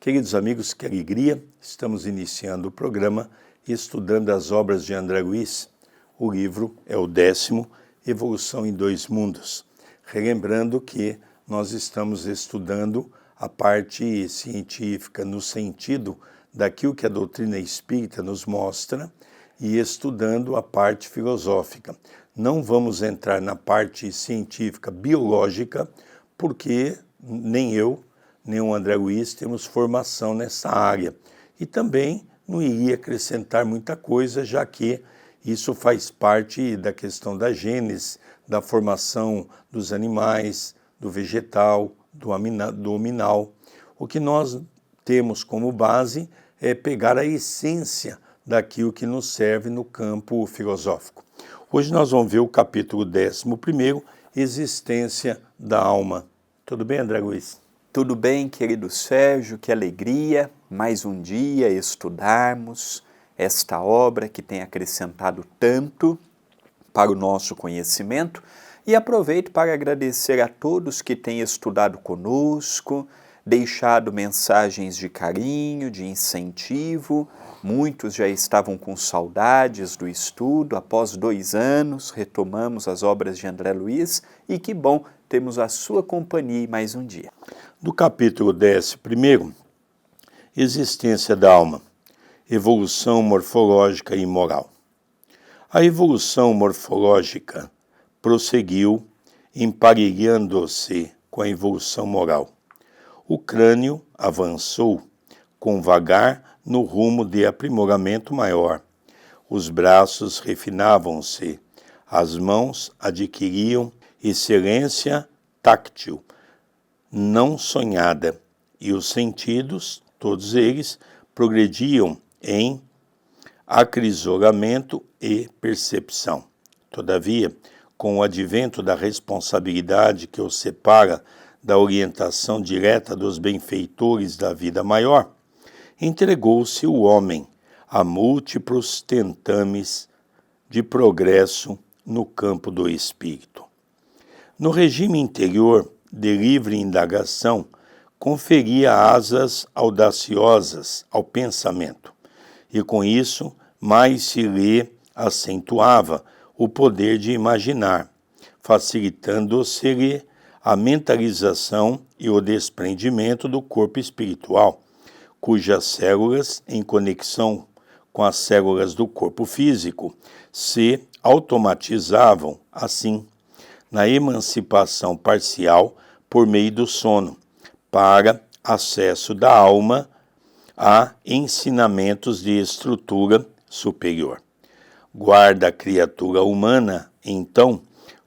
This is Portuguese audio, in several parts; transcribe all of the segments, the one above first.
Queridos amigos, que alegria! Estamos iniciando o programa estudando as obras de André Luiz. O livro é o 10º, Evolução em Dois Mundos. Relembrando que nós estamos estudando a parte científica no sentido daquilo que a doutrina espírita nos mostra e estudando a parte filosófica. Não vamos entrar na parte científica biológica, porque nem eu, nem o André Luiz temos formação nessa área. E também não iria acrescentar muita coisa, já que isso faz parte da questão da gênese, da formação dos animais, do vegetal, do hominal. O que nós temos como base é pegar a essência daquilo que nos serve no campo filosófico. Hoje nós vamos ver o capítulo 11º, Existência da Alma. Tudo bem, André Luiz? Tudo bem, querido Sérgio, que alegria, mais um dia estudarmos esta obra que tem acrescentado tanto para o nosso conhecimento, e aproveito para agradecer a todos que têm estudado conosco, deixado mensagens de carinho, de incentivo. Muitos já estavam com saudades do estudo. Após 2 anos, retomamos as obras de André Luiz, e que bom, temos a sua companhia mais um dia. Do capítulo 11º, Existência da Alma, Evolução Morfológica e Moral. A evolução morfológica prosseguiu emparelhando-se com a evolução moral. O crânio avançou com vagar no rumo de aprimoramento maior. Os braços refinavam-se, as mãos adquiriam excelência táctil, não sonhada, e os sentidos, todos eles, progrediam em acrisolamento e percepção. Todavia, com o advento da responsabilidade que os separa da orientação direta dos benfeitores da vida maior, entregou-se o homem a múltiplos tentames de progresso no campo do espírito. No regime interior de livre indagação, conferia asas audaciosas ao pensamento, e com isso mais se lhe acentuava o poder de imaginar, facilitando-se-lhe a mentalização e o desprendimento do corpo espiritual, cujas células, em conexão com as células do corpo físico, se automatizavam assim, na emancipação parcial por meio do sono, para acesso da alma a ensinamentos de estrutura superior. Guarda a criatura humana, então,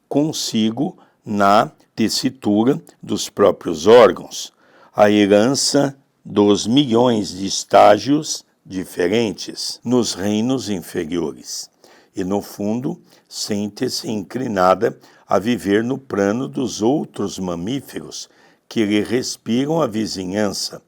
consigo na tessitura dos próprios órgãos, a herança dos milhões de estágios diferentes nos reinos inferiores, e no fundo sente-se inclinada a viver no plano dos outros mamíferos que lhe respiram a vizinhança,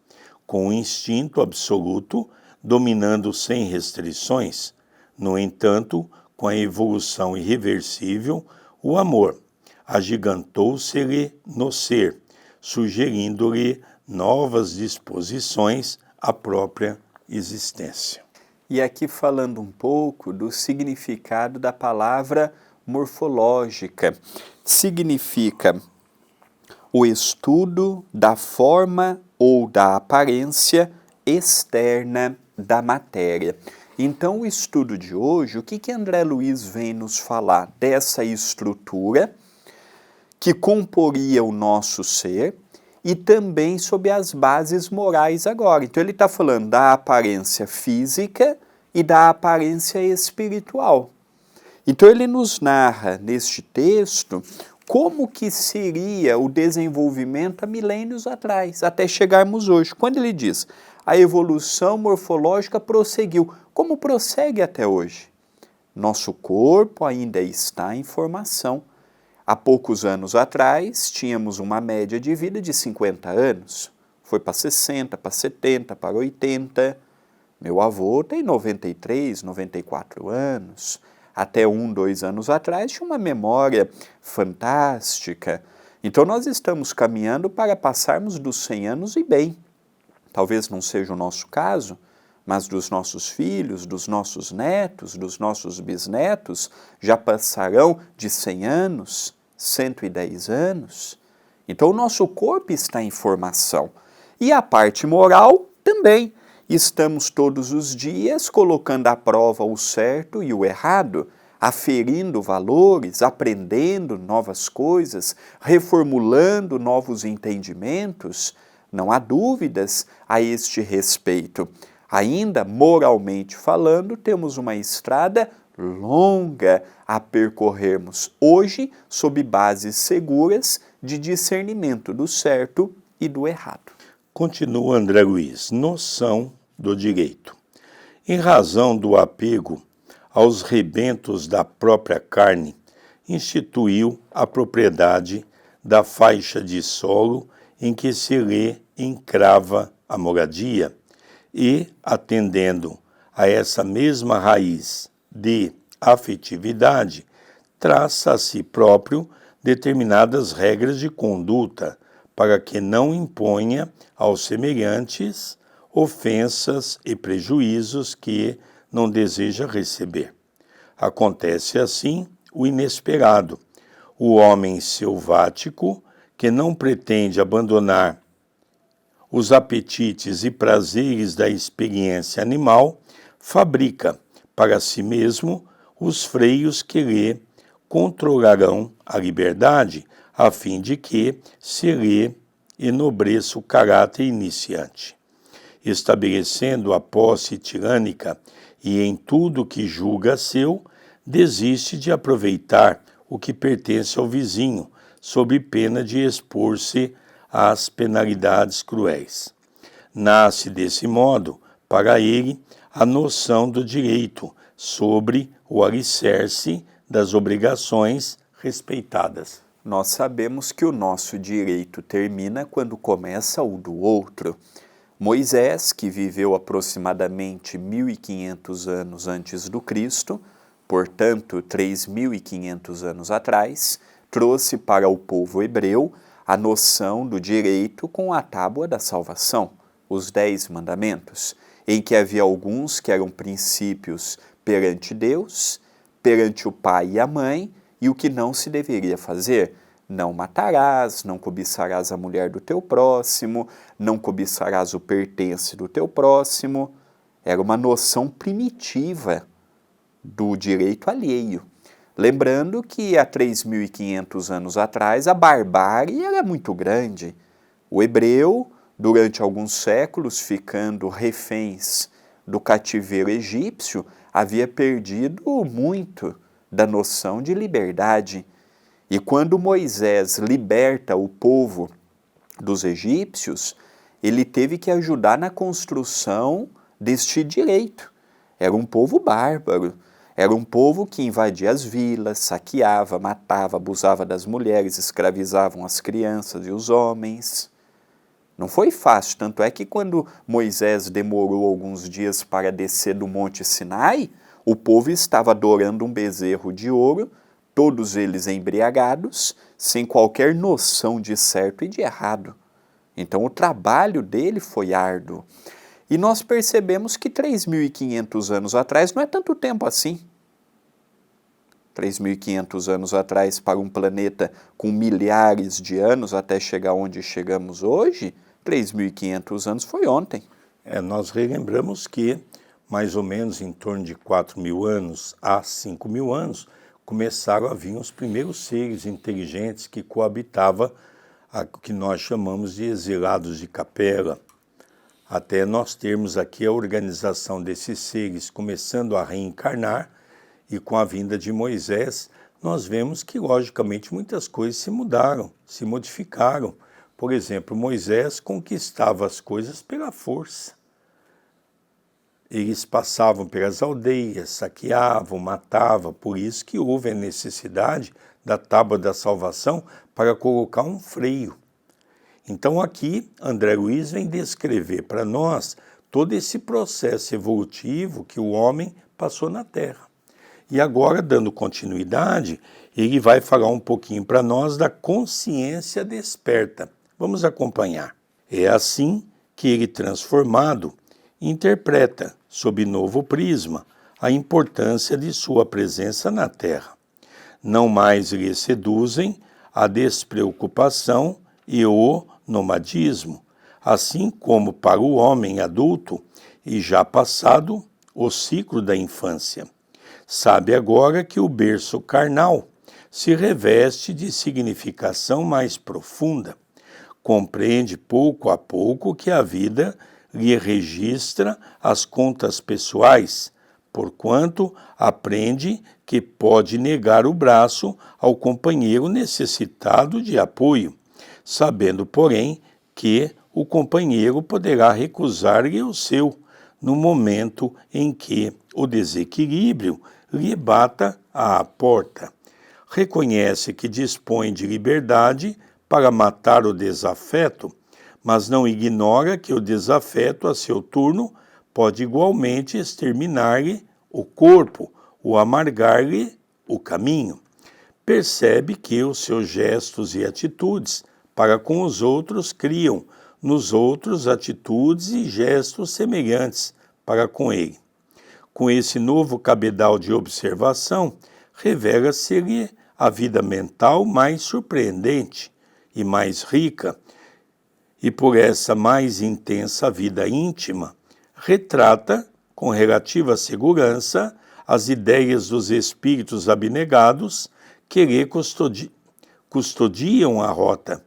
com o instinto absoluto dominando sem restrições. No entanto, com a evolução irreversível, o amor agigantou-se-lhe no ser, sugerindo-lhe novas disposições à própria existência. E aqui falando um pouco do significado da palavra morfológica. Significa o estudo da forma ou da aparência externa da matéria. Então, o estudo de hoje, o que André Luiz vem nos falar? Dessa estrutura que comporia o nosso ser e também sobre as bases morais agora. Então, ele está falando da aparência física e da aparência espiritual. Então, ele nos narra neste texto como que seria o desenvolvimento há milênios atrás, até chegarmos hoje. Quando ele diz, a evolução morfológica prosseguiu, como prossegue até hoje? Nosso corpo ainda está em formação. Há poucos anos atrás, tínhamos uma média de vida de 50 anos. Foi para 60, para 70, para 80. Meu avô tem 93, 94 anos. Até 2 anos atrás, tinha uma memória fantástica. Então, nós estamos caminhando para passarmos dos 100 anos e bem. talvez não seja o nosso caso, mas dos nossos filhos, dos nossos netos, dos nossos bisnetos, já passarão de 100 anos, 110 anos. Então o nosso corpo está em formação. E a parte moral também. Estamos todos os dias colocando à prova o certo e o errado, aferindo valores, aprendendo novas coisas, reformulando novos entendimentos. Não há dúvidas a este respeito. Ainda moralmente falando, temos uma estrada longa a percorrermos hoje sob bases seguras de discernimento do certo e do errado. Continua André Luiz, noção do direito. Em razão do apego aos rebentos da própria carne, instituiu a propriedade da faixa de solo em que se lhe encrava a moradia e, atendendo a essa mesma raiz de afetividade, traça a si próprio determinadas regras de conduta para que não imponha aos semelhantes ofensas e prejuízos que não deseja receber. Acontece assim o inesperado, o homem selvático que não pretende abandonar os apetites e prazeres da experiência animal, fabrica para si mesmo os freios que lhe controlarão a liberdade, a fim de que se lhe enobreça o caráter iniciante. Estabelecendo a posse tirânica e em tudo que julga seu, desiste de aproveitar o que pertence ao vizinho, sob pena de expor-se às penalidades cruéis. Nasce desse modo, para ele, a noção do direito sobre o alicerce das obrigações respeitadas. Nós sabemos que o nosso direito termina quando começa o do outro. Moisés, que viveu aproximadamente 1500 anos antes do Cristo, portanto 3500 anos atrás, trouxe para o povo hebreu a noção do direito com a tábua da salvação, os 10 mandamentos, em que havia alguns que eram princípios perante Deus, perante o pai e a mãe, e o que não se deveria fazer. Não matarás, não cobiçarás a mulher do teu próximo, não cobiçarás o pertence do teu próximo. Era uma noção primitiva do direito alheio. Lembrando que há 3.500 anos atrás a barbárie era muito grande. O hebreu, durante alguns séculos, ficando reféns do cativeiro egípcio, havia perdido muito da noção de liberdade. E quando Moisés liberta o povo dos egípcios, ele teve que ajudar na construção deste direito. Era um povo bárbaro, era um povo que invadia as vilas, saqueava, matava, abusava das mulheres, escravizavam as crianças e os homens. Não foi fácil, tanto é que quando Moisés demorou alguns dias para descer do Monte Sinai, o povo estava adorando um bezerro de ouro, todos eles embriagados, sem qualquer noção de certo e de errado. Então o trabalho dele foi árduo. E nós percebemos que 3.500 anos atrás não é tanto tempo assim. 3.500 anos atrás para um planeta com milhares de anos até chegar onde chegamos hoje, 3.500 anos foi ontem. Nós relembramos que mais ou menos em torno de 4.000 anos a 5.000 anos, começaram a vir os primeiros seres inteligentes que coabitavam o que nós chamamos de exilados de capela, até nós termos aqui a organização desses seres começando a reencarnar, e com a vinda de Moisés, nós vemos que, logicamente, muitas coisas se mudaram, se modificaram. Por exemplo, Moisés conquistava as coisas pela força. Eles passavam pelas aldeias, saqueavam, matavam, por isso que houve a necessidade da tábua da salvação para colocar um freio. Então aqui, André Luiz vem descrever para nós todo esse processo evolutivo que o homem passou na Terra. E agora, dando continuidade, ele vai falar um pouquinho para nós da consciência desperta. Vamos acompanhar. É assim que ele, transformado, interpreta, sob novo prisma, a importância de sua presença na Terra. Não mais lhe seduzem a despreocupação e o nomadismo, assim como para o homem adulto e já passado o ciclo da infância. Sabe agora que o berço carnal se reveste de significação mais profunda. Compreende pouco a pouco que a vida lhe registra as contas pessoais, porquanto aprende que pode negar o braço ao companheiro necessitado de apoio, sabendo, porém, que o companheiro poderá recusar-lhe o seu, no momento em que o desequilíbrio lhe bata à porta. Reconhece que dispõe de liberdade para matar o desafeto, mas não ignora que o desafeto, a seu turno, pode igualmente exterminar-lhe o corpo ou amargar-lhe o caminho. Percebe que os seus gestos e atitudes para com os outros criam nos outros atitudes e gestos semelhantes para com ele. Com esse novo cabedal de observação, revela-se-lhe a vida mental mais surpreendente e mais rica, e por essa mais intensa vida íntima, retrata com relativa segurança as ideias dos espíritos abnegados que lhe custodiam a rota.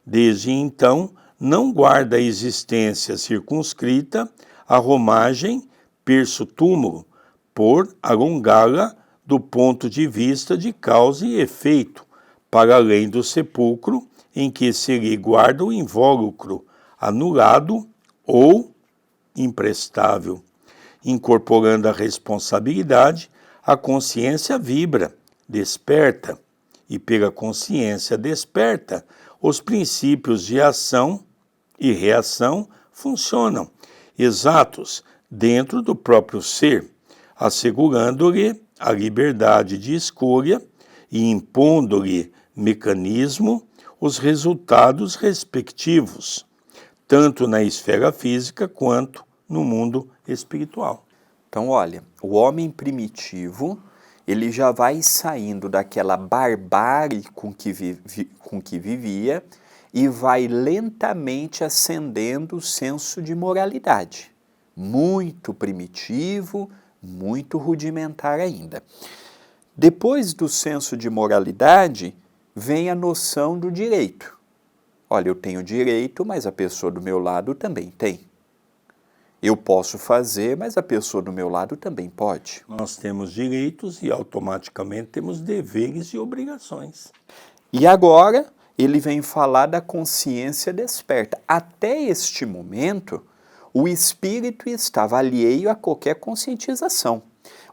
Desde então, não guarda a existência circunscrita à romagem perso-túmulo, por alongá-la do ponto de vista de causa e efeito, para além do sepulcro em que se lhe guarda o invólucro, anulado ou imprestável. Incorporando a responsabilidade, a consciência vibra, desperta, e pela consciência desperta, os princípios de ação e reação funcionam, exatos, dentro do próprio ser, assegurando-lhe a liberdade de escolha e impondo-lhe mecanismo os resultados respectivos, tanto na esfera física quanto no mundo espiritual. Então, olha, o homem primitivo, ele já vai saindo daquela barbárie com que vivia e vai lentamente ascendendo o senso de moralidade. Muito primitivo, muito rudimentar ainda. Depois do senso de moralidade, vem a noção do direito. Olha, eu tenho direito, mas a pessoa do meu lado também tem. Eu posso fazer, mas a pessoa do meu lado também pode. Nós temos direitos e automaticamente temos deveres e obrigações. E agora ele vem falar da consciência desperta. Até este momento, o espírito estava alheio a qualquer conscientização.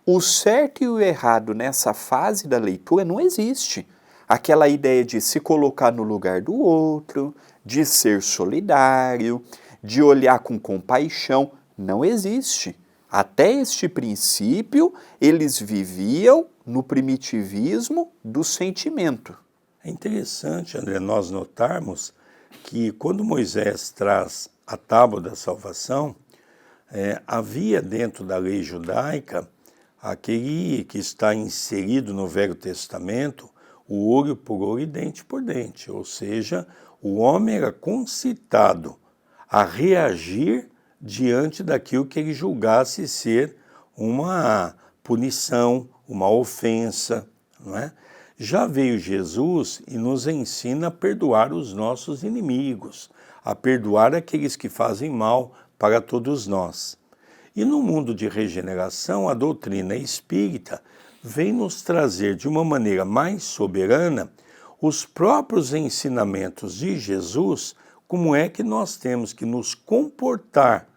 O certo e o errado nessa fase da leitura não existe. Aquela ideia de se colocar no lugar do outro, de ser solidário, de olhar com compaixão, não existe. Até este princípio, eles viviam no primitivismo do sentimento. É interessante, André, nós notarmos que quando Moisés traz a tábua da salvação, havia dentro da lei judaica aquele que está inserido no Velho Testamento, o olho por olho e dente por dente, ou seja, o homem era concitado a reagir diante daquilo que ele julgasse ser uma punição, uma ofensa, não é? Já veio Jesus e nos ensina a perdoar os nossos inimigos, a perdoar aqueles que fazem mal para todos nós. E no mundo de regeneração, a doutrina espírita vem nos trazer de uma maneira mais soberana os próprios ensinamentos de Jesus, como é que nós temos que nos comportar,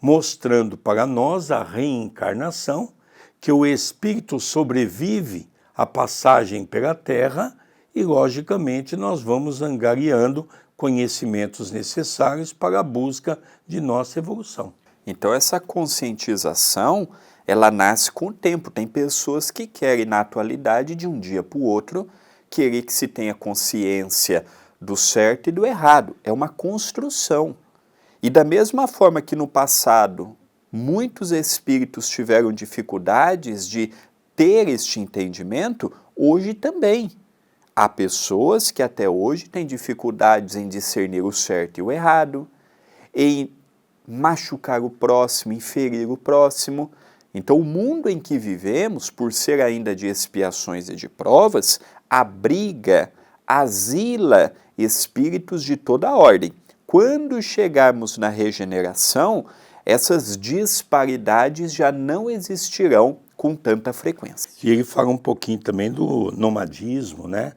mostrando para nós a reencarnação, que o espírito sobrevive à passagem pela Terra e, logicamente, nós vamos angariando conhecimentos necessários para a busca de nossa evolução. Então essa conscientização, ela nasce com o tempo. Tem pessoas que querem, na atualidade, de um dia para o outro, querer que se tenha consciência do certo e do errado. É uma construção. E da mesma forma que no passado muitos espíritos tiveram dificuldades de ter este entendimento, hoje também. Há pessoas que até hoje têm dificuldades em discernir o certo e o errado, em machucar o próximo, em ferir o próximo. Então, o mundo em que vivemos, por ser ainda de expiações e de provas, abriga, asila espíritos de toda a ordem. Quando chegarmos na regeneração, essas disparidades já não existirão com tanta frequência. E ele fala um pouquinho também do nomadismo, né?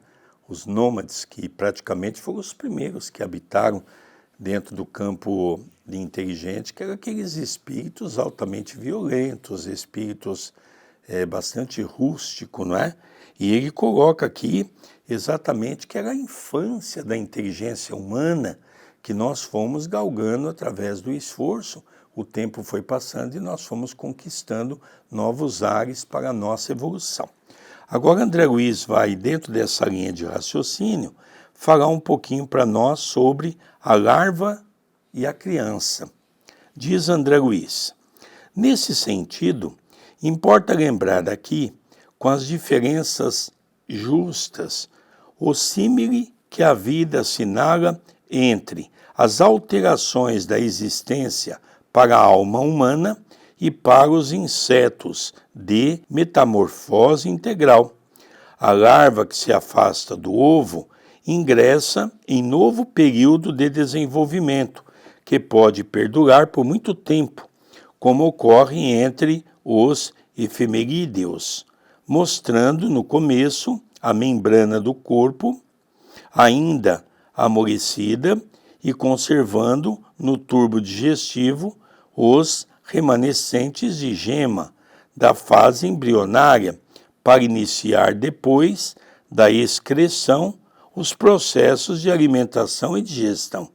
Os nômades, que praticamente foram os primeiros que habitaram dentro do campo de inteligente, que eram aqueles espíritos altamente violentos, espíritos bastante rústicos, não é? E ele coloca aqui exatamente que era a infância da inteligência humana que nós fomos galgando através do esforço. O tempo foi passando e nós fomos conquistando novos ares para a nossa evolução. Agora André Luiz vai, dentro dessa linha de raciocínio, falar um pouquinho para nós sobre a larva e a criança. Diz André Luiz: nesse sentido, importa lembrar aqui, com as diferenças justas, o símile que a vida assinala entre as alterações da existência para a alma humana e para os insetos de metamorfose integral. A larva que se afasta do ovo ingressa em novo período de desenvolvimento, que pode perdurar por muito tempo, como ocorre entre os efemerídeos, mostrando no começo a membrana do corpo ainda amolecida e conservando no tubo digestivo os remanescentes de gema da fase embrionária, para iniciar depois da excreção os processos de alimentação e digestão.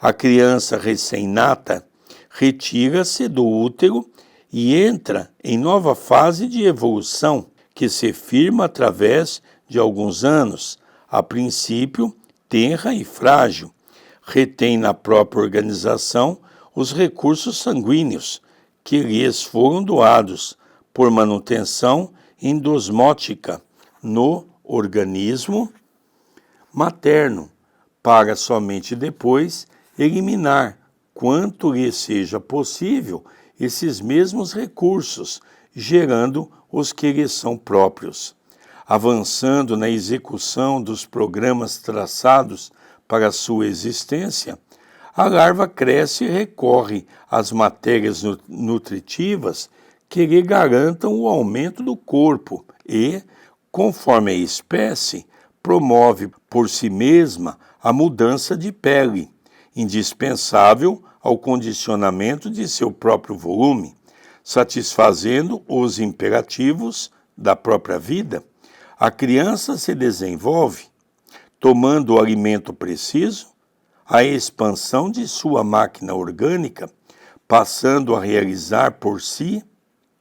A criança recém-nata retira-se do útero e entra em nova fase de evolução, que se firma através de alguns anos, a princípio tenra e frágil, retém na própria organização os recursos sanguíneos que lhes foram doados por manutenção endosmótica no organismo materno, para somente depois eliminar, quanto lhe seja possível, esses mesmos recursos, gerando os que lhe são próprios. Avançando na execução dos programas traçados para sua existência, a larva cresce e recorre às matérias nutritivas que lhe garantam o aumento do corpo e, conforme a espécie, promove por si mesma a mudança de pele, indispensável ao condicionamento de seu próprio volume, satisfazendo os imperativos da própria vida. A criança se desenvolve, tomando o alimento preciso, a expansão de sua máquina orgânica, passando a realizar por si,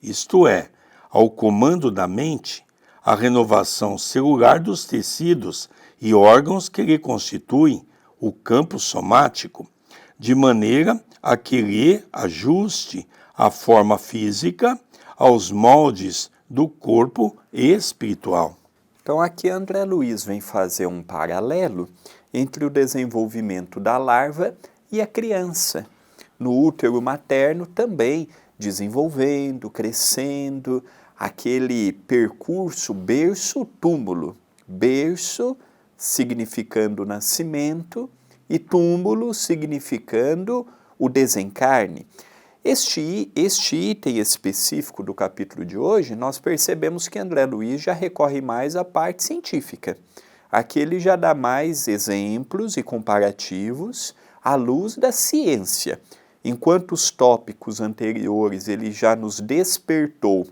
isto é, ao comando da mente, a renovação celular dos tecidos e órgãos que lhe constituem o campo somático, de maneira a que lhe ajuste a forma física aos moldes do corpo espiritual. Então aqui André Luiz vem fazer um paralelo entre o desenvolvimento da larva e a criança. No útero materno também desenvolvendo, crescendo, aquele percurso berço-túmulo. Berço significando nascimento e túmulo significando o desencarne. Este item específico do capítulo de hoje, nós percebemos que André Luiz já recorre mais à parte científica. Aqui ele já dá mais exemplos e comparativos à luz da ciência. Enquanto os tópicos anteriores ele já nos despertou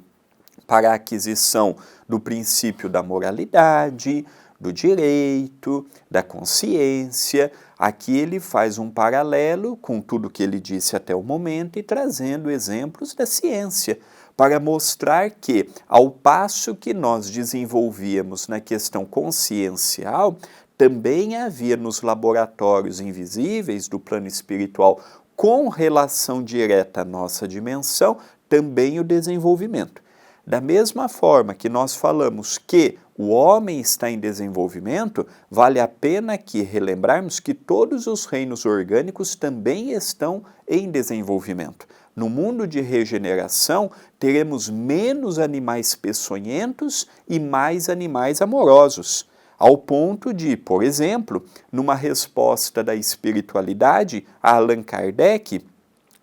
para a aquisição do princípio da moralidade, do direito, da consciência, aqui ele faz um paralelo com tudo que ele disse até o momento e trazendo exemplos da ciência, para mostrar que, ao passo que nós desenvolvíamos na questão consciencial, também havia nos laboratórios invisíveis do plano espiritual com relação direta à nossa dimensão, também o desenvolvimento. Da mesma forma que nós falamos que o homem está em desenvolvimento, vale a pena aqui relembrarmos que todos os reinos orgânicos também estão em desenvolvimento. No mundo de regeneração, teremos menos animais peçonhentos e mais animais amorosos, ao ponto de, por exemplo, numa resposta da espiritualidade a Allan Kardec,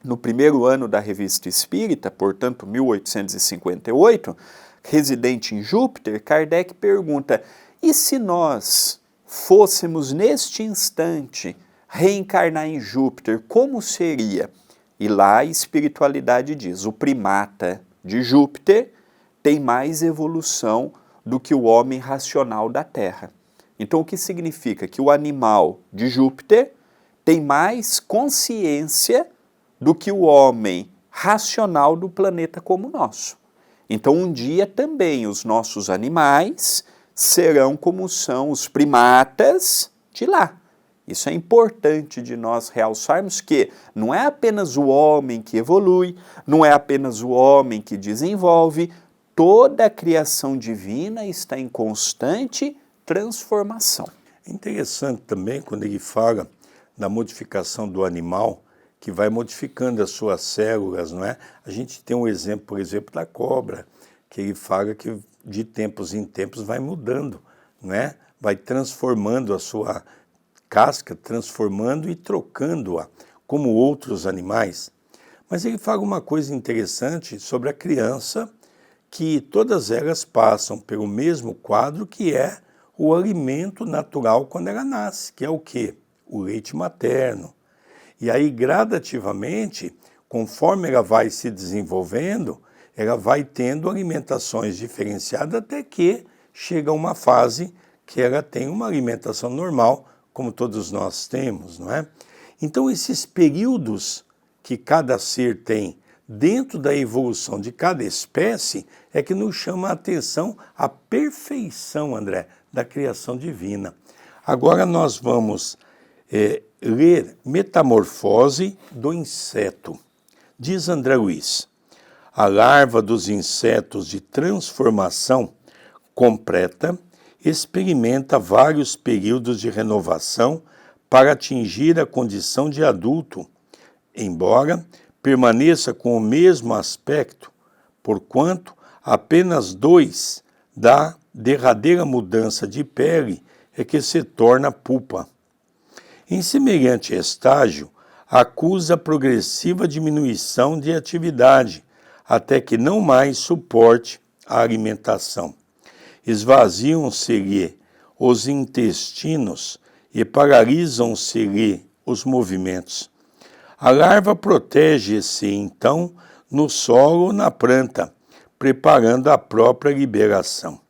no primeiro ano da Revista Espírita, portanto 1858, residente em Júpiter, Kardec pergunta: e se nós fôssemos neste instante reencarnar em Júpiter, como seria? E lá a espiritualidade diz: o primata de Júpiter tem mais evolução do que o homem racional da Terra. Então o que significa? Que o animal de Júpiter tem mais consciência do que o homem racional do planeta como o nosso. Então um dia também os nossos animais serão como são os primatas de lá. Isso é importante de nós realçarmos que não é apenas o homem que evolui, não é apenas o homem que desenvolve, toda a criação divina está em constante transformação. É interessante também quando ele fala da modificação do animal, que vai modificando as suas células, não é? A gente tem um exemplo, por exemplo, da cobra, que ele fala que de tempos em tempos vai mudando, não é? Vai transformando a sua casca, transformando e trocando-a, como outros animais. Mas ele fala uma coisa interessante sobre a criança, que todas elas passam pelo mesmo quadro, que é o alimento natural quando ela nasce, que é o quê? O leite materno. E aí, gradativamente, conforme ela vai se desenvolvendo, ela vai tendo alimentações diferenciadas até que chega a uma fase que ela tem uma alimentação normal, como todos nós temos, não é? Então, esses períodos que cada ser tem dentro da evolução de cada espécie é que nos chama a atenção a perfeição, André, da criação divina. Agora nós vamos ler Metamorfose do Inseto. Diz André Luiz: a larva dos insetos de transformação completa experimenta vários períodos de renovação para atingir a condição de adulto, embora permaneça com o mesmo aspecto, porquanto apenas 2 da derradeira mudança de pele é que se torna pupa. Em semelhante estágio, acusa progressiva diminuição de atividade, até que não mais suporte a alimentação. Esvaziam-se-lhe os intestinos e paralisam-se-lhe os movimentos. A larva protege-se, então, no solo ou na planta, preparando a própria liberação.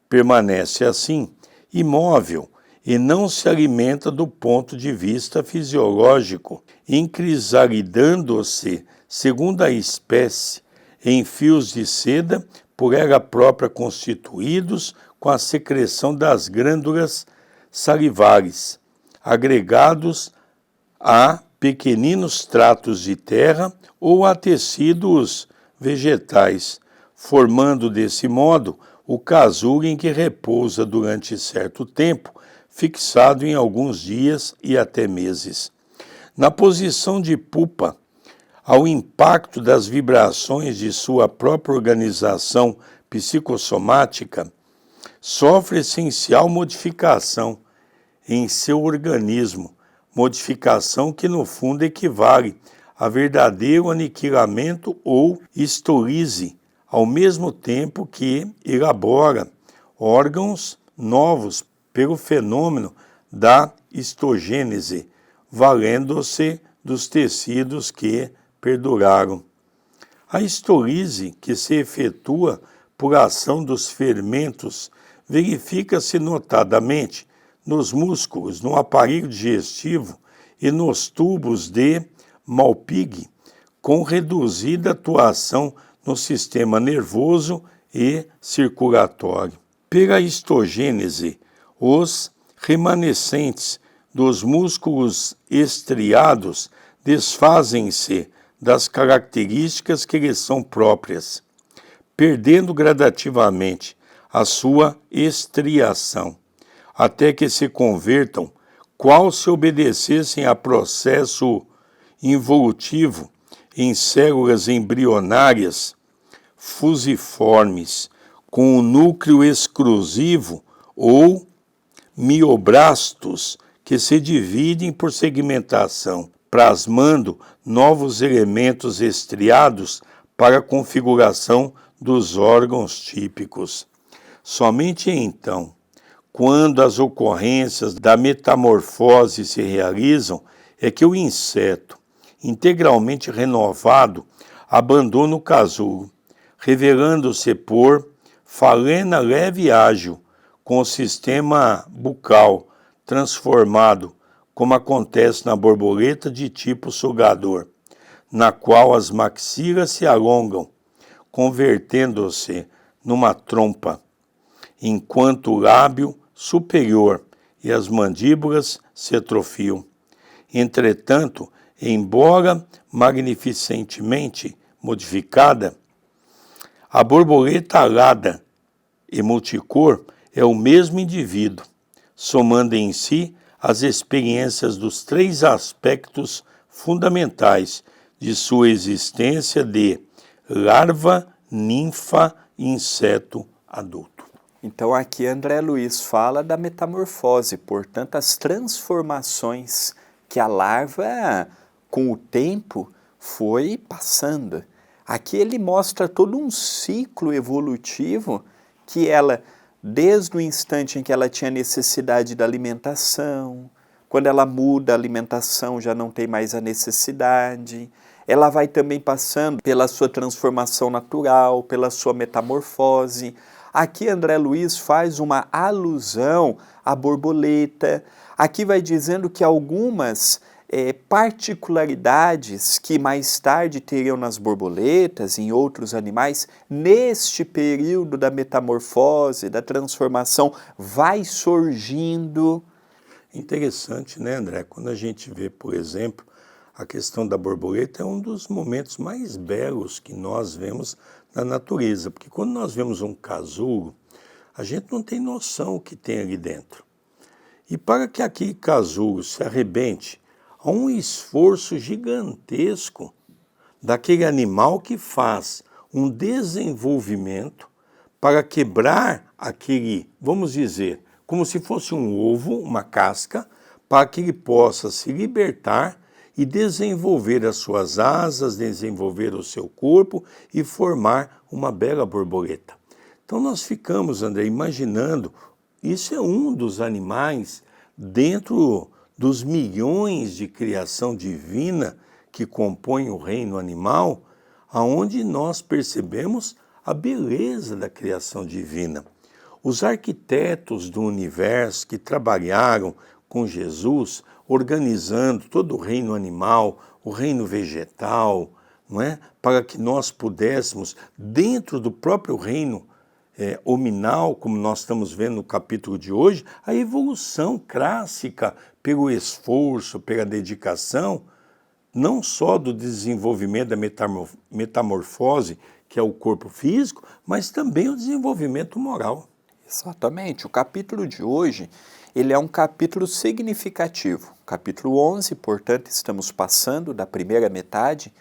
Permanece assim, imóvel, e não se alimenta do ponto de vista fisiológico, encrisalidando-se, segundo a espécie, em fios de seda, por ela própria constituídos com a secreção das glândulas salivares, agregados a pequeninos tratos de terra ou a tecidos vegetais, formando desse modo o casulo em que repousa durante certo tempo, fixado em alguns dias e até meses. Na posição de pupa, ao impacto das vibrações de sua própria organização psicossomática, sofre essencial modificação em seu organismo, modificação que no fundo equivale a verdadeiro aniquilamento ou histólise, ao mesmo tempo que elabora órgãos novos pelo fenômeno da histogênese, valendo-se dos tecidos que perduraram. A histólise, que se efetua por ação dos fermentos, verifica-se notadamente nos músculos, no aparelho digestivo e nos tubos de Malpighi, com reduzida atuação no sistema nervoso e circulatório. Pela histogênese, os remanescentes dos músculos estriados desfazem-se das características que lhes são próprias, perdendo gradativamente a sua estriação, até que se convertam, qual se obedecessem a processo involutivo em células embrionárias fusiformes, com um núcleo exclusivo ou mioblastos que se dividem por segmentação, plasmando novos elementos estriados para a configuração dos órgãos típicos. Somente então, quando as ocorrências da metamorfose se realizam, é que o inseto, integralmente renovado, abandona o casulo, revelando-se por falena leve e ágil, com o sistema bucal transformado, como acontece na borboleta de tipo sugador, na qual as maxilas se alongam, convertendo-se numa trompa, enquanto o lábio superior e as mandíbulas se atrofiam. Entretanto, embora magnificentemente modificada, a borboleta alada e multicor é o mesmo indivíduo, somando em si as experiências dos três aspectos fundamentais de sua existência de larva, ninfa e inseto adulto. Então aqui André Luiz fala da metamorfose, portanto as transformações que a larva, com o tempo, foi passando. Aqui ele mostra todo um ciclo evolutivo que ela, desde o instante em que ela tinha necessidade da alimentação, quando ela muda a alimentação já não tem mais a necessidade, ela vai também passando pela sua transformação natural, pela sua metamorfose. Aqui André Luiz faz uma alusão à borboleta, aqui vai dizendo que algumas particularidades que mais tarde teriam nas borboletas e em outros animais, neste período da metamorfose, da transformação, vai surgindo. Interessante, né, André? Quando a gente vê, por exemplo, a questão da borboleta é um dos momentos mais belos que nós vemos na natureza, porque quando nós vemos um casulo, a gente não tem noção o que tem ali dentro. E para que aquele casulo se arrebente, há um esforço gigantesco daquele animal que faz um desenvolvimento para quebrar aquele, vamos dizer, como se fosse um ovo, uma casca, para que ele possa se libertar e desenvolver as suas asas, desenvolver o seu corpo e formar uma bela borboleta. Então nós ficamos, André, imaginando, isso é um dos animais dentro dos milhões de criação divina que compõem o reino animal, aonde nós percebemos a beleza da criação divina. Os arquitetos do universo que trabalharam com Jesus, organizando todo o reino animal, o reino vegetal, não é? Para que nós pudéssemos, dentro do próprio reino hominal, como nós estamos vendo no capítulo de hoje, a evolução clássica pelo esforço, pela dedicação, não só do desenvolvimento da metamorfose, que é o corpo físico, mas também o desenvolvimento moral. Exatamente. O capítulo de hoje, ele é um capítulo significativo. Capítulo 11, portanto, estamos passando da primeira metade,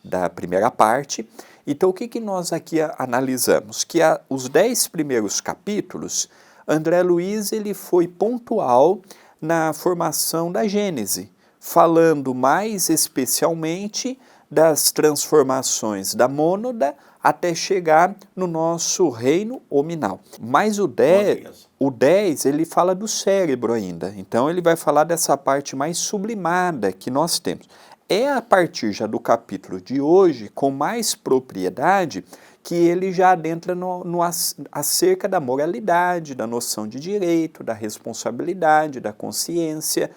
da primeira parte. Então, o que nós aqui analisamos? Que os 10 primeiros capítulos, André Luiz ele foi pontual na formação da Gênese, falando mais especialmente das transformações da mônada até chegar no nosso reino hominal. Mas o 10 ele fala do cérebro ainda, então ele vai falar dessa parte mais sublimada que nós temos. É a partir já do capítulo de hoje, com mais propriedade, que ele já adentra acerca da moralidade, da noção de direito, da responsabilidade, da consciência.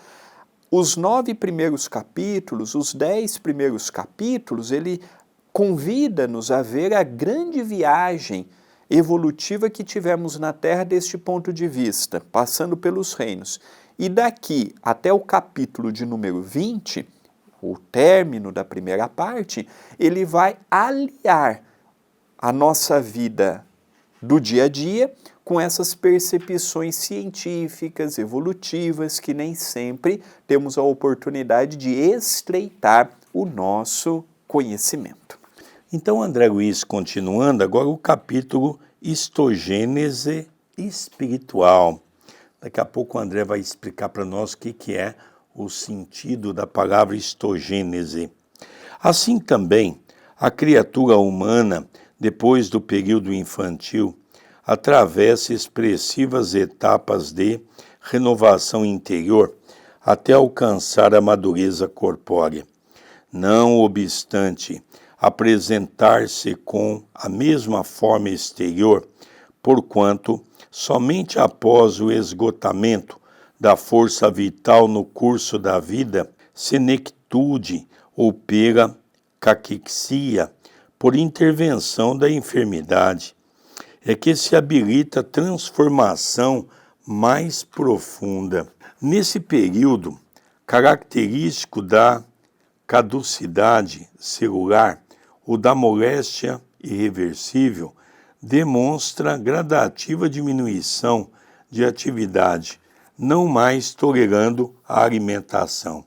Os 9 primeiros capítulos, os 10 primeiros capítulos, ele convida-nos a ver a grande viagem evolutiva que tivemos na Terra deste ponto de vista, passando pelos reinos. E daqui até o capítulo de número 20, o término da primeira parte, ele vai aliar a nossa vida do dia a dia com essas percepções científicas, evolutivas, que nem sempre temos a oportunidade de estreitar o nosso conhecimento. Então, André Luiz, continuando, agora o capítulo Histogênese espiritual. Daqui a pouco o André vai explicar para nós o que é o sentido da palavra histogênese. Assim também, a criatura humana, depois do período infantil, atravessa expressivas etapas de renovação interior até alcançar a madureza corpórea. Não obstante apresentar-se com a mesma forma exterior, porquanto somente após o esgotamento da força vital no curso da vida, senectude ou pela caquexia, por intervenção da enfermidade, é que se habilita a transformação mais profunda. Nesse período, característico da caducidade celular ou da moléstia irreversível, demonstra gradativa diminuição de atividade, não mais tolerando a alimentação.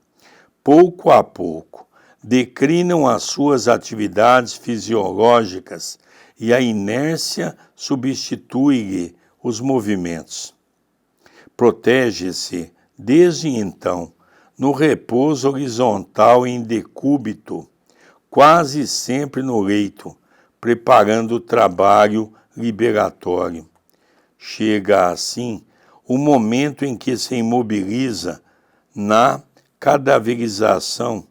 Pouco a pouco, declinam as suas atividades fisiológicas e a inércia substitui-lhe os movimentos. Protege-se, desde então, no repouso horizontal em decúbito, quase sempre no leito, preparando o trabalho liberatório. Chega, assim, o momento em que se imobiliza na cadaverização,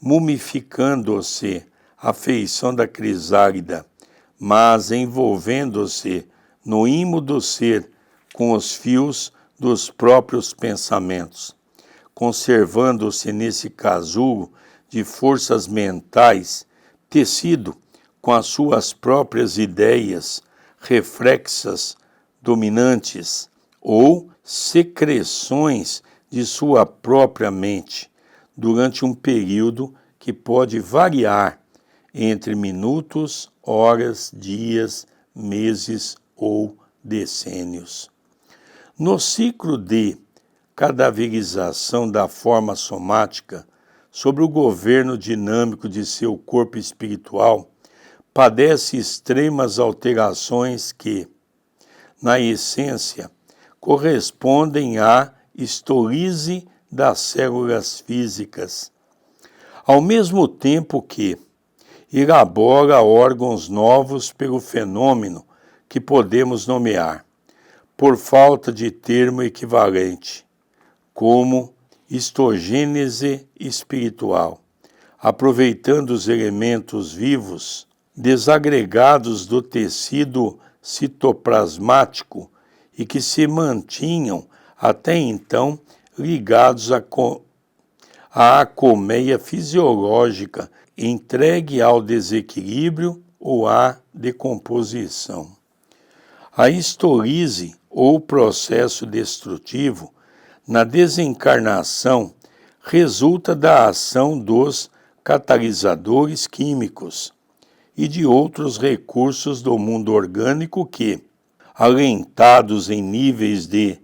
mumificando-se a feição da crisálida, mas envolvendo-se no imo do ser com os fios dos próprios pensamentos, conservando-se nesse casulo de forças mentais, tecido com as suas próprias ideias reflexas, dominantes, ou secreções de sua própria mente, durante um período que pode variar entre minutos, horas, dias, meses ou decênios. No ciclo de cadaverização da forma somática, sob o governo dinâmico de seu corpo espiritual, padece extremas alterações que, na essência, correspondem à histólise das células físicas, ao mesmo tempo que elabora órgãos novos pelo fenômeno que podemos nomear, por falta de termo equivalente, como histogênese espiritual, aproveitando os elementos vivos desagregados do tecido citoplasmático e que se mantinham até então ligados à colmeia fisiológica, entregue ao desequilíbrio ou à decomposição. A histólise, ou processo destrutivo, na desencarnação, resulta da ação dos catalisadores químicos e de outros recursos do mundo orgânico que, alentados em níveis de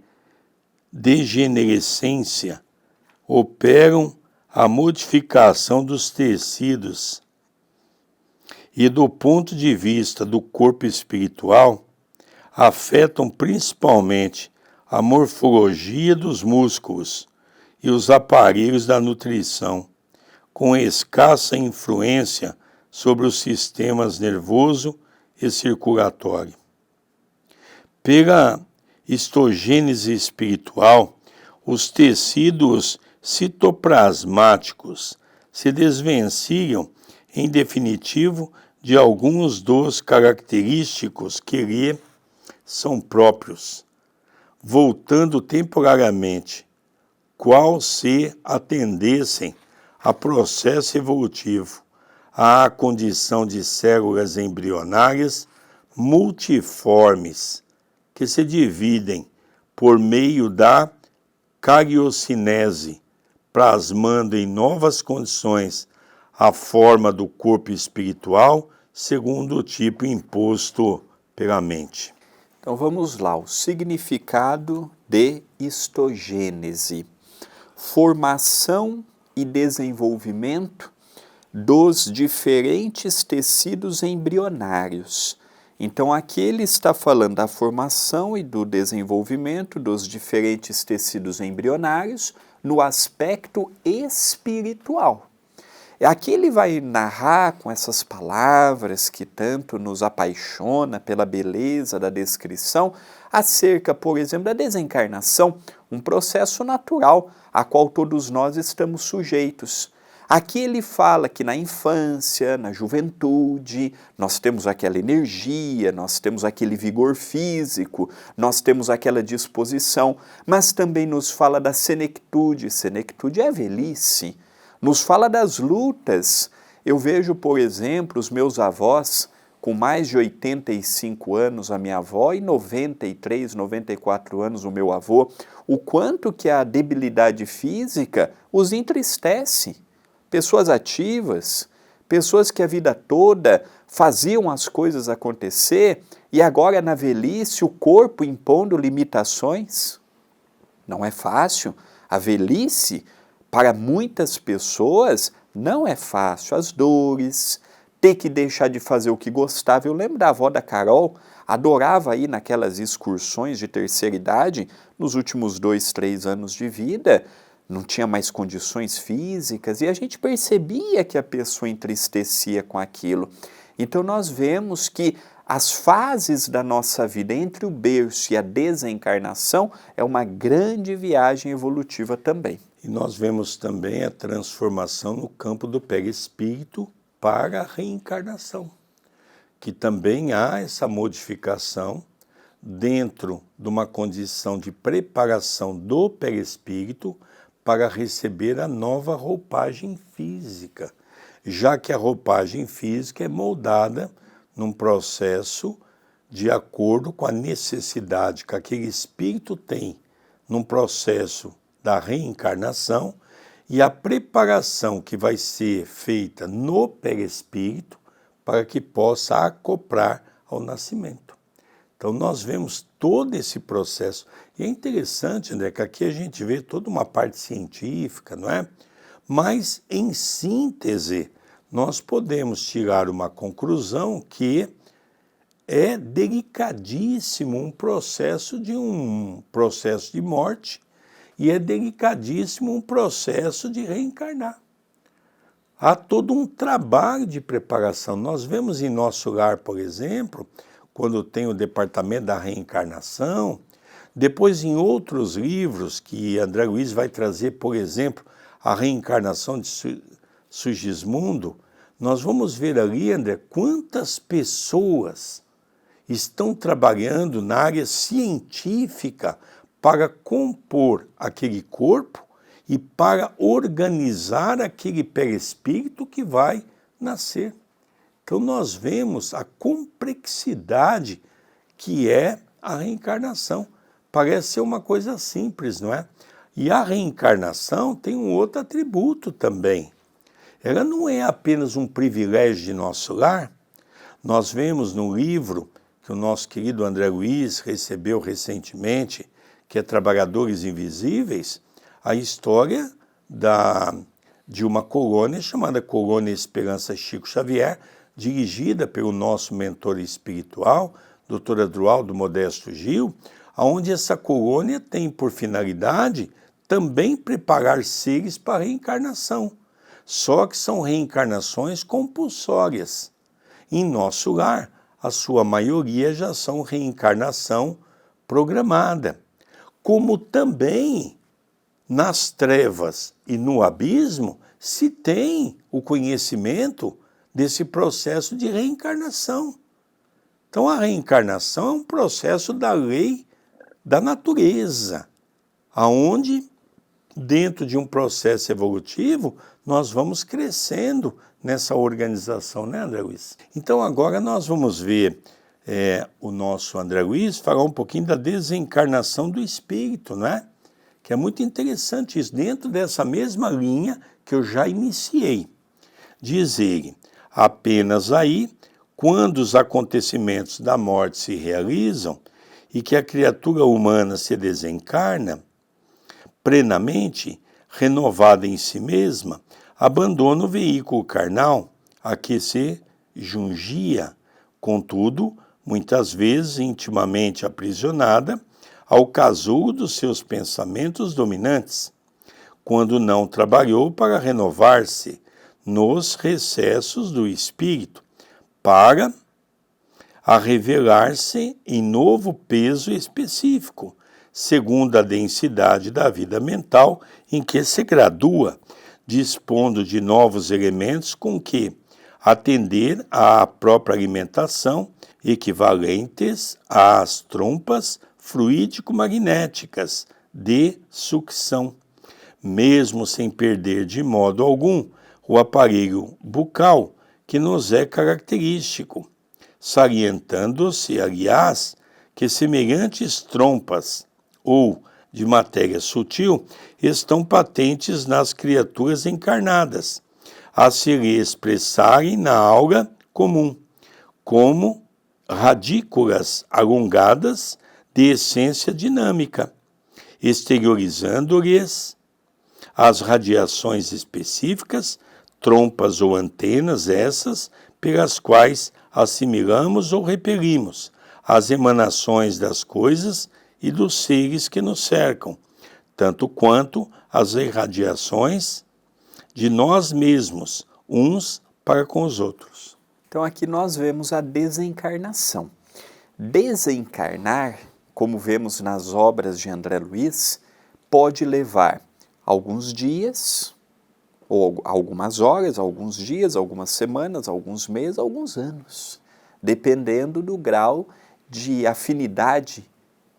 degenerescência, operam a modificação dos tecidos e, do ponto de vista do corpo espiritual, afetam principalmente a morfologia dos músculos e os aparelhos da nutrição, com escassa influência sobre os sistemas nervoso e circulatório. Pela histogênese espiritual, os tecidos citoplasmáticos se desvencilham, em definitivo, de alguns dos característicos que lhe são próprios, voltando temporariamente, qual se atendessem a processo evolutivo, à condição de células embrionárias multiformes, que se dividem por meio da cariocinese, plasmando em novas condições a forma do corpo espiritual, segundo o tipo imposto pela mente. Então vamos lá, o significado de histogênese. Formação e desenvolvimento dos diferentes tecidos embrionários. Então aqui ele está falando da formação e do desenvolvimento dos diferentes tecidos embrionários no aspecto espiritual. Aqui ele vai narrar com essas palavras que tanto nos apaixona pela beleza da descrição, acerca, por exemplo, da desencarnação, um processo natural a qual todos nós estamos sujeitos. Aqui ele fala que na infância, na juventude, nós temos aquela energia, nós temos aquele vigor físico, nós temos aquela disposição, mas também nos fala da senectude. Senectude é a velhice. Nos fala das lutas. Eu vejo, por exemplo, os meus avós, com mais de 85 anos a minha avó e 93, 94 anos o meu avô, o quanto que a debilidade física os entristece. Pessoas ativas, pessoas que a vida toda faziam as coisas acontecer e agora na velhice o corpo impondo limitações. Não é fácil. A velhice, para muitas pessoas, não é fácil. As dores, ter que deixar de fazer o que gostava. Eu lembro da avó da Carol, adorava ir naquelas excursões de terceira idade, nos últimos 2, 3 anos de vida, não tinha mais condições físicas, e a gente percebia que a pessoa entristecia com aquilo. Então nós vemos que as fases da nossa vida entre o berço e a desencarnação é uma grande viagem evolutiva também. E nós vemos também a transformação no campo do perispírito para a reencarnação, que também há essa modificação dentro de uma condição de preparação do perispírito para receber a nova roupagem física, já que a roupagem física é moldada num processo de acordo com a necessidade que aquele espírito tem num processo da reencarnação e a preparação que vai ser feita no perispírito para que possa acoplar ao nascimento. Então nós vemos todo esse processo. E é interessante, André, que aqui a gente vê toda uma parte científica, não é? Mas, em síntese, nós podemos tirar uma conclusão que é delicadíssimo um processo de morte e é delicadíssimo um processo de reencarnar. Há todo um trabalho de preparação. Nós vemos em nosso lar, por exemplo, quando tem o departamento da reencarnação, depois em outros livros que André Luiz vai trazer, por exemplo, a reencarnação de Sigismundo, nós vamos ver ali, André, quantas pessoas estão trabalhando na área científica para compor aquele corpo e para organizar aquele perispírito que vai nascer. Então nós vemos a complexidade que é a reencarnação. Parece ser uma coisa simples, não é? E a reencarnação tem um outro atributo também. Ela não é apenas um privilégio de nosso lar. Nós vemos no livro que o nosso querido André Luiz recebeu recentemente, que é Trabalhadores Invisíveis, a história de uma colônia chamada Colônia Esperança Chico Xavier, dirigida pelo nosso mentor espiritual, Dr. Adroaldo Modesto Gil, onde essa colônia tem por finalidade também preparar seres para a reencarnação, só que são reencarnações compulsórias. Em nosso lar, a sua maioria já são reencarnação programada, como também nas trevas e no abismo se tem o conhecimento desse processo de reencarnação. Então a reencarnação é um processo da lei da natureza, aonde dentro de um processo evolutivo nós vamos crescendo nessa organização, né, André Luiz? Então agora nós vamos ver o nosso André Luiz falar um pouquinho da desencarnação do espírito, né? que é muito interessante isso, dentro dessa mesma linha que eu já iniciei. Diz ele, apenas aí, quando os acontecimentos da morte se realizam e que a criatura humana se desencarna, plenamente renovada em si mesma, abandona o veículo carnal a que se jungia, contudo, muitas vezes intimamente aprisionada ao casulo dos seus pensamentos dominantes, quando não trabalhou para renovar-se nos recessos do espírito, para a revelar-se em novo peso específico, segundo a densidade da vida mental em que se gradua, dispondo de novos elementos com que atender à própria alimentação, equivalentes às trompas fluídico-magnéticas de sucção, mesmo sem perder de modo algum o aparelho bucal que nos é característico, salientando-se, aliás, que semelhantes trompas ou de matéria sutil estão patentes nas criaturas encarnadas, a se lhe expressarem na aura comum, como radículas alongadas de essência dinâmica, exteriorizando-lhes as radiações específicas, trompas ou antenas essas, pelas quais assimilamos ou repelimos as emanações das coisas e dos seres que nos cercam, tanto quanto as irradiações de nós mesmos, uns para com os outros. Então aqui nós vemos a desencarnação. Desencarnar, como vemos nas obras de André Luiz, pode levar alguns dias, ou algumas horas, alguns dias, algumas semanas, alguns meses, alguns anos, dependendo do grau de afinidade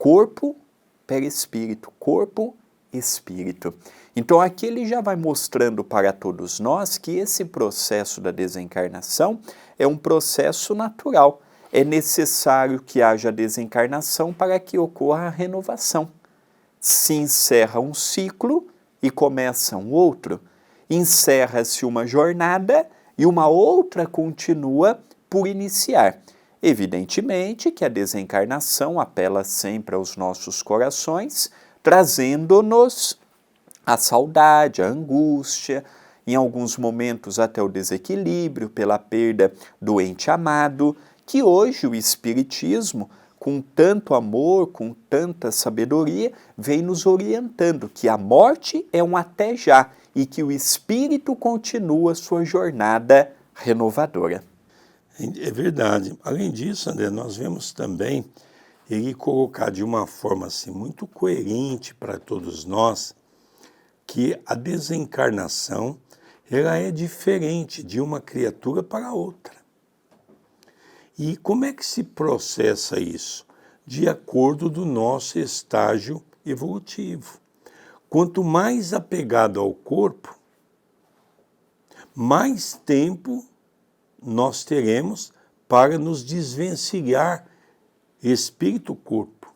corpo-perispírito, corpo-espírito. Então aqui ele já vai mostrando para todos nós que esse processo da desencarnação é um processo natural. É necessário que haja desencarnação para que ocorra a renovação. Se encerra um ciclo e começa um outro, encerra-se uma jornada e uma outra continua por iniciar. Evidentemente que a desencarnação apela sempre aos nossos corações, trazendo-nos a saudade, a angústia, em alguns momentos até o desequilíbrio pela perda do ente amado, que hoje o Espiritismo, com tanto amor, com tanta sabedoria, vem nos orientando que a morte é um até já e que o espírito continua sua jornada renovadora. É verdade. Além disso, André, nós vemos também ele colocar de uma forma assim, muito coerente para todos nós que a desencarnação ela é diferente de uma criatura para outra. E como é que se processa isso? De acordo do nosso estágio evolutivo. Quanto mais apegado ao corpo, mais tempo nós teremos para nos desvencilhar espírito-corpo.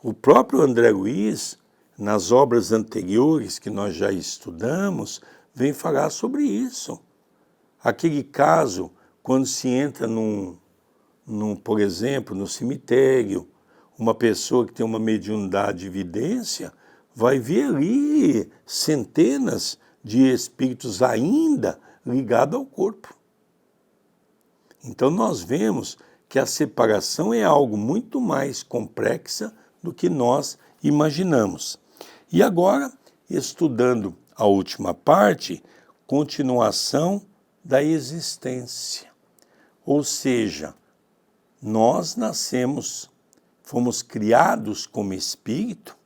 O próprio André Luiz, nas obras anteriores que nós já estudamos, vem falar sobre isso. Aquele caso, quando se entra por exemplo, no cemitério, uma pessoa que tem uma mediunidade de vidência, vai ver ali centenas de espíritos ainda ligados ao corpo. Então nós vemos que a separação é algo muito mais complexa do que nós imaginamos. E agora, estudando a última parte, continuação da existência. Ou seja, nós nascemos, fomos criados como espírito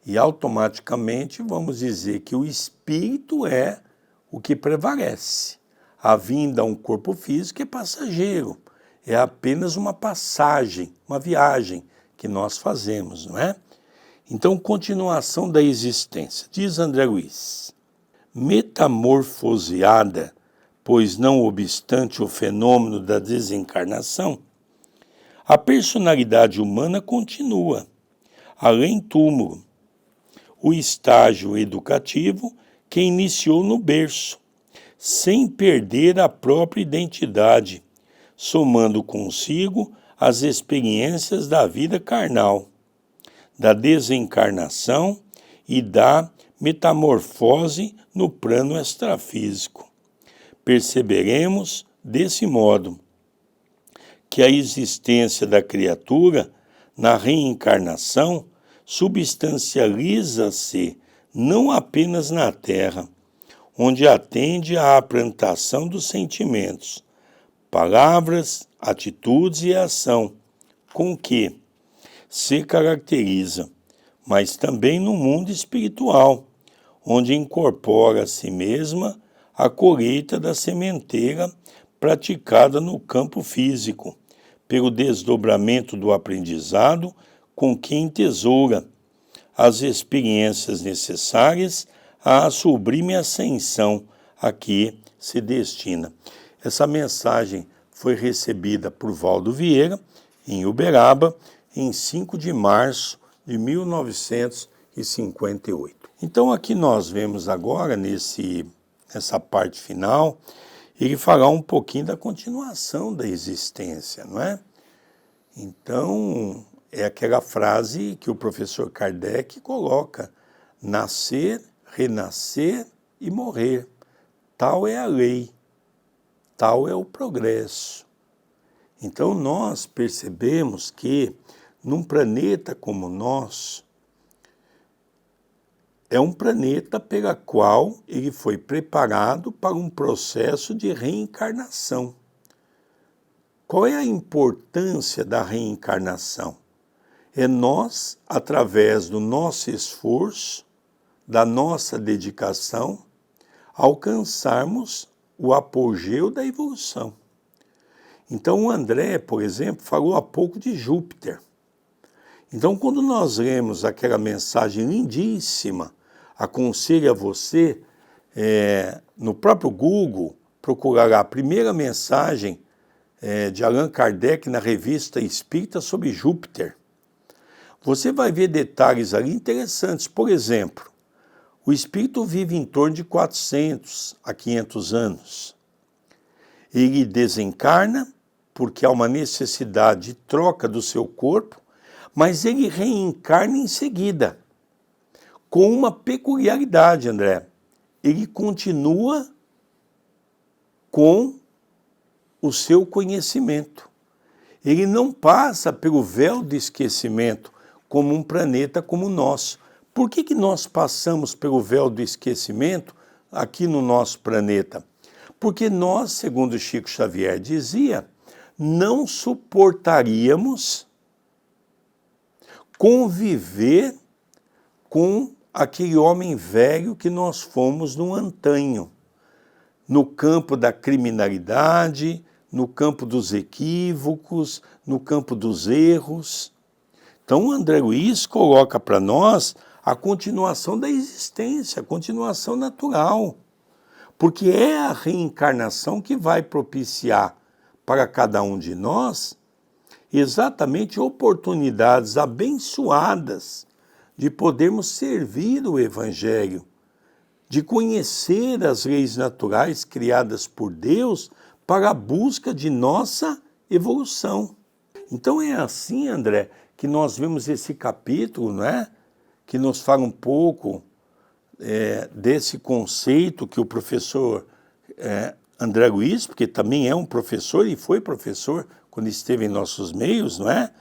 e automaticamente vamos dizer que o espírito é o que prevalece. A vinda a um corpo físico é passageiro, é apenas uma passagem, uma viagem que nós fazemos, não é? Então, continuação da existência. Diz André Luiz, metamorfoseada, pois não obstante o fenômeno da desencarnação, a personalidade humana continua, além túmulo, o estágio educativo que iniciou no berço, sem perder a própria identidade, somando consigo as experiências da vida carnal, da desencarnação e da metamorfose no plano extrafísico. Perceberemos, desse modo, que a existência da criatura na reencarnação substancializa-se não apenas na Terra, onde atende à plantação dos sentimentos, palavras, atitudes e ação, com que se caracteriza, mas também no mundo espiritual, onde incorpora a si mesma a colheita da sementeira praticada no campo físico, pelo desdobramento do aprendizado com que entesoura as experiências necessárias à sublime ascensão a que se destina. Essa mensagem foi recebida por Valdo Vieira, em Uberaba, em 5 de março de 1958. Então aqui nós vemos agora, nessa parte final, ele falar um pouquinho da continuação da existência, não é? Então, é aquela frase que o professor Kardec coloca: nascer, renascer e morrer. Tal é a lei, tal é o progresso. Então, nós percebemos que, num planeta como o nosso, é um planeta pela qual ele foi preparado para um processo de reencarnação. Qual é a importância da reencarnação? É nós, através do nosso esforço, da nossa dedicação, alcançarmos o apogeu da evolução. Então o André, por exemplo, falou há pouco de Júpiter. Então quando nós lemos aquela mensagem lindíssima, aconselho a você, no próprio Google, procurar a primeira mensagem de Allan Kardec na Revista Espírita sobre Júpiter. Você vai ver detalhes ali interessantes. Por exemplo, o espírito vive em torno de 400 a 500 anos. Ele desencarna porque há uma necessidade de troca do seu corpo, mas ele reencarna em seguida, com uma peculiaridade, André. Ele continua com o seu conhecimento. Ele não passa pelo véu do esquecimento como um planeta como o nosso. Por que nós passamos pelo véu do esquecimento aqui no nosso planeta? Porque nós, segundo Chico Xavier dizia, não suportaríamos conviver com aquele homem velho que nós fomos no antanho, no campo da criminalidade, no campo dos equívocos, no campo dos erros. Então, o André Luiz coloca para nós a continuação da existência, a continuação natural, porque é a reencarnação que vai propiciar para cada um de nós exatamente oportunidades abençoadas de podermos servir o Evangelho, de conhecer as leis naturais criadas por Deus para a busca de nossa evolução. Então é assim, André, que nós vemos esse capítulo, não é? Que nos fala um pouco desse conceito que o professor André Luiz, porque também é um professor e foi professor quando esteve em nossos meios, não é?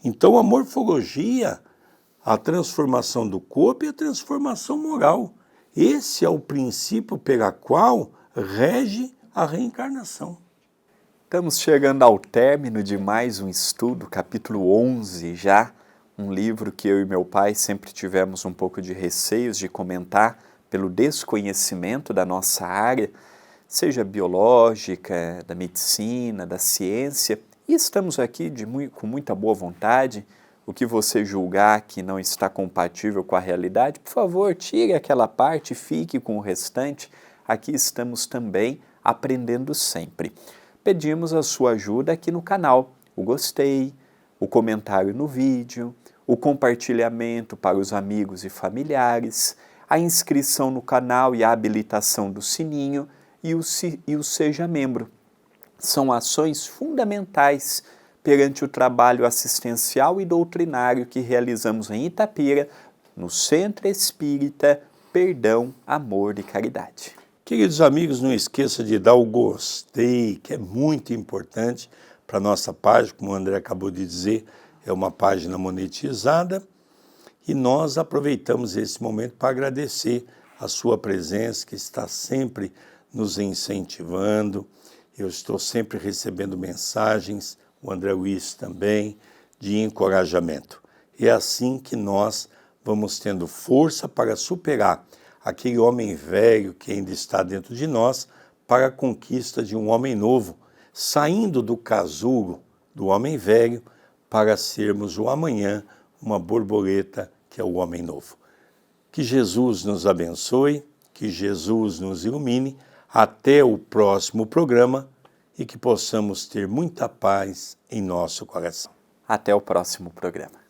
Então a morfologia, a transformação do corpo e a transformação moral. Esse é o princípio pela qual rege a reencarnação. Estamos chegando ao término de mais um estudo, capítulo 11 já, um livro que eu e meu pai sempre tivemos um pouco de receios de comentar pelo desconhecimento da nossa área, seja biológica, da medicina, da ciência, e estamos aqui com muita boa vontade. O que você julgar que não está compatível com a realidade, por favor, tire aquela parte e fique com o restante. Aqui estamos também aprendendo sempre. Pedimos a sua ajuda aqui no canal, o gostei, o comentário no vídeo, o compartilhamento para os amigos e familiares, a inscrição no canal e a habilitação do sininho e o Seja Membro. São ações fundamentais perante o trabalho assistencial e doutrinário que realizamos em Itapira, no Centro Espírita Perdão, Amor e Caridade. Queridos amigos, não esqueça de dar o gostei, que é muito importante para a nossa página, como o André acabou de dizer, é uma página monetizada, e nós aproveitamos esse momento para agradecer a sua presença, que está sempre nos incentivando. Eu estou sempre recebendo mensagens, o André Luiz também, de encorajamento. É assim que nós vamos tendo força para superar aquele homem velho que ainda está dentro de nós, para a conquista de um homem novo, saindo do casulo do homem velho para sermos o amanhã uma borboleta que é o homem novo. Que Jesus nos abençoe, que Jesus nos ilumine, até o próximo programa e que possamos ter muita paz em nosso coração. Até o próximo programa.